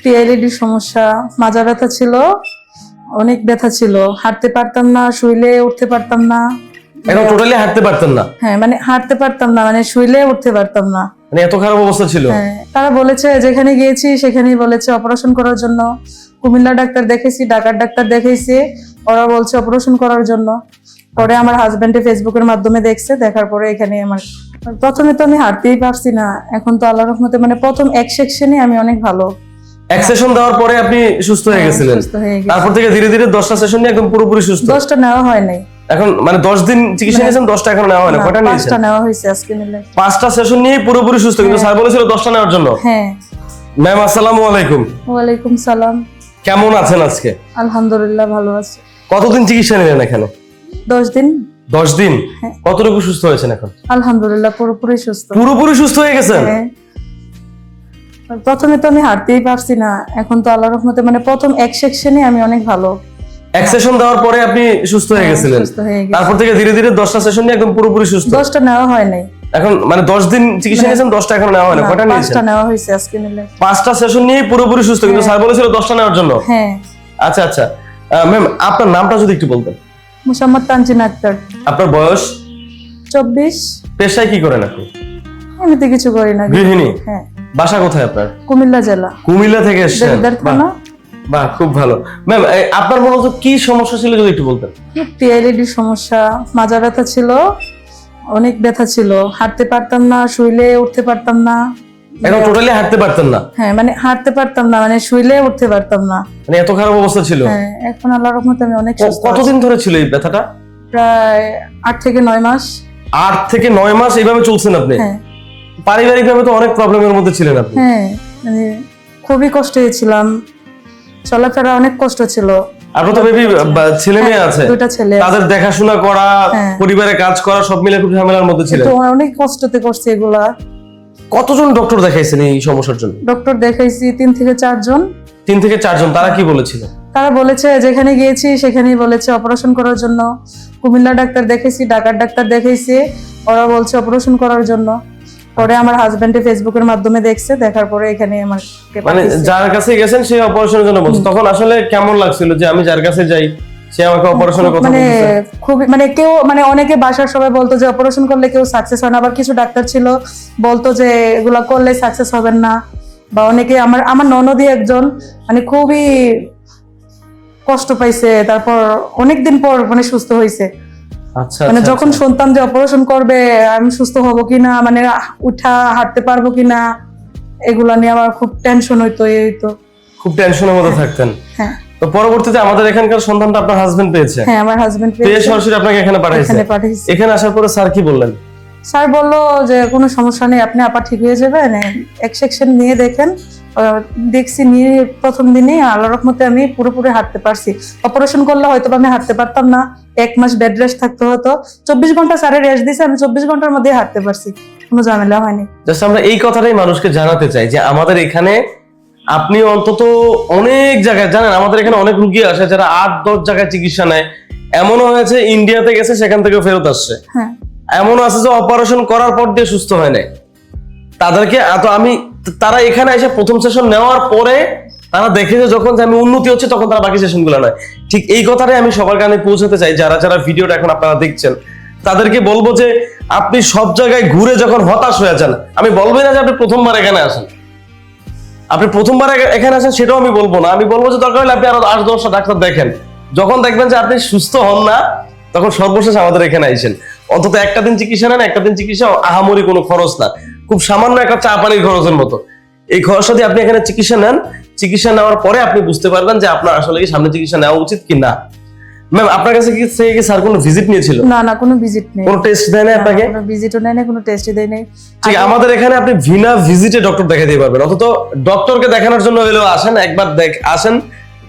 পিআইডির সমস্যা, মাজা ব্যথা ছিল, অনেক ব্যথা ছিল, হাঁটতে পারতাম না, শুইলে উঠতে পারতাম না। এখন টোটালি হাঁটতে পারতেন না? হ্যাঁ, মানে হাঁটতে পারতাম না, মানে শুইলে উঠতে পারতাম না। মানে এত খারাপ অবস্থা ছিল? হ্যাঁ, তারা বলেছে, যেখানে গিয়েছি সেখানেই বলেছে অপারেশন করার জন্য। কুমিল্লা ডাক্তার দেখেছি, ঢাকার ডাক্তার দেখেছি, ওরা বলছে অপারেশন করার জন্য। পরে আমার হাজবেন্ডে ফেসবুকের মাধ্যমে দেখছে, দেখার পরে এখানে আমার প্রথমে তো আমি হাঁটতেই পারছি না, এখন তো আল্লাহর রহমতে মানে প্রথম এক সেকশনে আমি অনেক ভালো। এক সেশন দেওয়ার পরে আপনি সুস্থ হয়ে গেছিলেন? সুস্থ হয়ে গেছি। তারপর থেকে ধীরে ধীরে 10টা সেশন নিয়ে একদম পুরোপুরি সুস্থ? 10টা নেওয়া হয় নাই এখন, মানে 10 দিন চিকিৎসা নিয়েছেন, 10টা এখন নেওয়া হয় না? কয়টা নিয়েছেন? 5টা নেওয়া হয়েছে আজকে মিলে। 5টা সেশন নিয়ে পুরোপুরি সুস্থ, কিন্তু স্যার বলেছিল 10টা নেওয়ার জন্য। হ্যাঁ। ম্যাম আসসালামু আলাইকুম। ওয়ালাইকুম সালাম। কেমন আছেন আজকে? আলহামদুলিল্লাহ ভালো আছি। কতদিন চিকিৎসা নিলেন এখানে? 10 দিন। 10 দিন? হ্যাঁ। কতটুকু সুস্থ হয়েছেন এখন? আলহামদুলিল্লাহ পুরোপুরি সুস্থ। পুরোপুরি সুস্থ হয়ে গেছেন? হ্যাঁ। প্রথমে তো আমি হাঁটতেই পারছি না, এখন তো আল্লাহর রহমতে মানে প্রথম এক সেকশনে আমি অনেক ভালো। এক সেশন দেওয়ার পরে আপনি সুস্থ হয়ে গেছিলেন? সুস্থ হয়ে গেছি। তারপর থেকে ধীরে ধীরে 10টা সেশন নিয়ে একদম পুরোপুরি সুস্থ? 10টা নেওয়া হয় নাই। এখন, মানে 10 দিন চিকিৎসা নিয়েছেন, 10টা এখন নেওয়া হয় না? কয়টা নিয়েছেন? 5টা নেওয়া হয়েছে আজকে মিলে। 5টা সেশন নিয়ে পুরোপুরি সুস্থ, কিন্তু স্যার বলেছিল 10টা নেওয়ার জন্য। হ্যাঁ। আচ্ছা আচ্ছা, ম্যাম আপনার নামটা যদি একটু বলতেন। মুহাম্মদ তানজিন আক্তার। আপনার বয়স? 24। পেশায় কি করেন আপনি? আমি তো কিছু করি না। গৃহিণী? হ্যাঁ। বাসা কোথায় আপনার? কুমিল্লা জেলা। কুমিল্লা থেকে এসেছেন? দেবিদ্বার থানা। বাহ, খুব ভালো। ম্যাম আপনার মূলত কি সমস্যা ছিল যদি একটু বলতেন? পিআইডির সমস্যা, মাজা ব্যথা ছিল, অনেক ব্যথা ছিল, হাঁটতে পারতাম না, শুইলে উঠতে পারতাম না। এখন টোটালি হাঁটতে পারতেন না? হ্যাঁ, মানে হাঁটতে পারতাম না, মানে শুইলে উঠতে পারতাম না। মানে এত খারাপ অবস্থা ছিল? হ্যাঁ, এখন আল্লাহর রহমতে আমি অনেক সুস্থ। কতদিন ধরে ছিল এই ব্যথাটা? প্রায় 8 থেকে 9 মাস। 8 থেকে 9 মাস এইভাবে চলছেন আপনি? হ্যাঁ। পারিবারিক ভাবে তো অনেক প্রবলেমের মধ্যে ছিলেন আপনি? হ্যাঁ, মানে খুবই কষ্টে ছিলাম, চলাফেরা অনেক কষ্ট ছিল। আপনার তো বেবি ছেলে মেয়ে আছে? 2টা ছেলে। তাদের দেখাশোনা করা, হ্যাঁ। পরিবারে কাজ করা, সব মিলে খুব ঝামেলার মধ্যে ছিলেন? তো অনেক কষ্টতে করছি এগুলা। কতজন ডক্টর দেখাইছেন এই সমস্যার জন্য? ডক্টর দেখাইছি 3 থেকে 4 জন। 3 থেকে 4 জন? তারা কি বলেছিল? তারা বলেছে, যেখানে গিয়েছি সেখানেই বলেছে অপারেশন করার জন্য। কুমিল্লা ডাক্তার দেখেছি, ঢাকার ডাক্তার দেখেছি, ওরা বলছে অপারেশন করার জন্য। পরে আমার হাজবেন্ডে ফেসবুকের মাধ্যমে দেখছে, দেখার পরে এখানে আমার মানে যার কাছে গেছেন সে অপারেশনের জন্য বলছে, তখন আসলে কেমন লাগছিল যে আমি যার কাছে যাই সে আমাকে অপারেশনের কথা মানে বলছে? খুবই, মানে কেউ, মানে অনেকে বাসার সবাই বলতো যে অপারেশন করলে কেউ সাকসেস হয় না, আবার কিছু ডাক্তার ছিল বলতো যে এগুলা করলে সাকসেস হবেন না, বা অনেকে আমার ননদই একজন মানে খুবই কষ্ট পাইছে, তারপর অনেকদিন পর মানে সুস্থ হয়েছে। আচ্ছা, মানে যখন শুনতাম যে অপারেশন করবে আমি সুস্থ হব কিনা, মানে উঠা হাঁটতে পারবো কিনা, এগুলা নিয়ে আমার খুব টেনশন হইতো, এই হইতো। খুব টেনশনের মধ্যে থাকতেন? হ্যাঁ। তো পরবর্তীতে আমাদের এখানকার সন্ধানটা আপনার হাজবেন্ড পেয়েছে? হ্যাঁ, আমার হাজবেন্ড পেয়ে সরাসরি আপনাকে এখানে পাঠাইছে? পাঠিয়েছে। এখানে আসার পরে স্যার কি বললেন? স্যার বললো যে কোনো সমস্যা নেই, আপনি আপা ঠিক হয়ে যাবেন, এক সেকশন নিয়ে দেখেন। দেখছি, নিয়ে প্রথম দিনেই আল্লাহর রহমতে আমি পুরোপুরি হাঁটতে পারছি। অপারেশন করলে হয়তো আমি হাঁটতে পারতাম না, 1 মাস বেড রেস্ট থাকতে হতো। 24 ঘন্টা স্যারের রেস্ট দিয়েছে, আমি 24 ঘন্টার মধ্যে হাঁটতে পারছি, কোনো ঝামেলা হয়নি। জাস্ট আমরা এই কথাটাই মানুষকে জানাতে চাই যে আমাদের এখানে আপনি অন্তত অনেক জায়গায় জানেন, আমাদের এখানে অনেক রুগী আসে যারা 8-10 জায়গায় চিকিৎসা নেয়। এমনও হয়েছে ইন্ডিয়াতে গেছে, সেখান থেকে ফেরত আসছে। হ্যাঁ। এমন আছে যে অপারেশন করার পর দিয়ে সুস্থ হয় না। তাদেরকে তারা এখানে এসে প্রথম সেশন নেওয়ার পরে তারা দেখেছে যখন যে আমি উন্নতি হচ্ছে, তখন তারা বাকি সেশন গুলো নেয়। ঠিক এই কথাটাই আমি সবার কানে পৌঁছাতে চাই। যারা যারা ভিডিওটা এখন আপনারা দেখছেন তাদেরকে বলবো যে আপনি সব জায়গায় ঘুরে যখন হতাশ হয়ে যান, আমি বলবোই না যে আপনি প্রথমবার এখানে আসেন, আপনি প্রথমবার এখানে আসেন সেটাও আমি বলবো না। আমি বলবো যে দরকার হলে আপনি আরো 8-10টা ডাক্তার দেখেন। যখন দেখবেন যে আপনি সুস্থ হন না, তখন সর্বশেষ আমাদের এখানে আইসেন। অন্তত একটা দিন চিকিৎসা নেন, একটা দিন চিকিৎসা আহামরি কোনো খরচ না, খুব সামান্য একটা চা পানির খরচের মতো। এই খরচটা দিয়ে আপনি এখানে চিকিৎসা নেন, চিকিৎসা নেওয়ার পরে আপনি বুঝতে পারবেন যে আপনার আসলে কি সামনে চিকিৎসা নেওয়া উচিত কি না। ম্যাম আপনার কাছে কি স্যার কোনো ভিজিট নিয়েছিল? না, কোনো ভিজিট নেই। কোনো টেস্ট দেয় না আপনাকে? কোনো ভিজিটও নেয় না, কোনো টেস্টই দেয় নাই। ঠিক, আমাদের এখানে আপনি বিনা ভিজিটে ডক্টর দেখাতে পারবেন। অন্তত ডক্টরকে দেখানোর জন্য হলেও আসেন, একবার আসেন,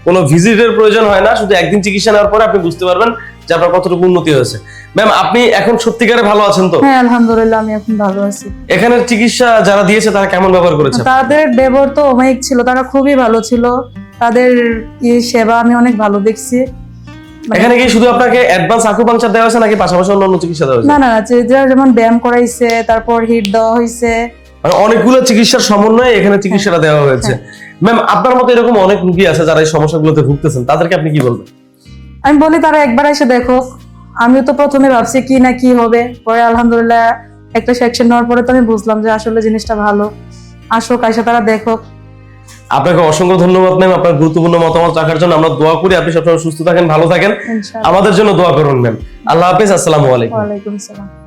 কোনো ভিজিটের প্রয়োজন হয় না। শুধু একদিন চিকিৎসা নেওয়ার পরে আপনি বুঝতে পারবেন যে আপনার কতটুকু উন্নতি হয়েছে। ম্যাম আপনি এখন সত্যিকারে ভালো আছেন তো? হ্যাঁ, আলহামদুলিল্লাহ আমি এখন ভালো আছি। এখানে চিকিৎসা যারা দিয়েছে তারা কেমন ব্যবহার করেছে? তাদের ব্যবহার তো অমায়িক ছিল, তারা খুবই ভালো ছিল, তাদের সেবা আমি অনেক ভালো দেখছি। এখানে কি শুধু আপনাকে অ্যাডভান্স আকুপাংচার দেওয়া হয়েছে নাকি পাশাপাশি অন্যান্য চিকিৎসা দেওয়া হয়েছে? না, যেমন ব্যায়াম করাইছে, তারপর হিট দেওয়া হয়েছে, মানে অনেকগুলো চিকিৎসার সমন্বয়ে এখানে চিকিৎসাটা দেওয়া হয়েছে। ম্যাম, আপনার মতো এরকম অনেক রোগী আছে যারা এই সমস্যাগুলোতে ভুগতেছেন, তাদেরকে আপনি কি বলবেন? আমি বলি তারা একবার এসে দেখো। আমিও তো প্রথমে ভাবছি কি না কি হবে, পরে আলহামদুলিল্লাহ একটা সেকশন নেওয়ার পরে তো আমি বুঝলাম যে আসলে জিনিসটা ভালো। আসুক, এসে তারা দেখো। আপনাকে অসংখ্য ধন্যবাদ ম্যাম, আপনার গুরুত্বপূর্ণ মতামত রাখার জন্য। আমরা দোয়া করি আপনি সবসময় সুস্থ থাকেন, ভালো থাকেন। ইনশাআল্লাহ। আমাদের জন্য দোয়া করুন ম্যাম। আল্লাহ হাফেজ, আসসালামু আলাইকুম। ওয়ালাইকুম আসসালাম।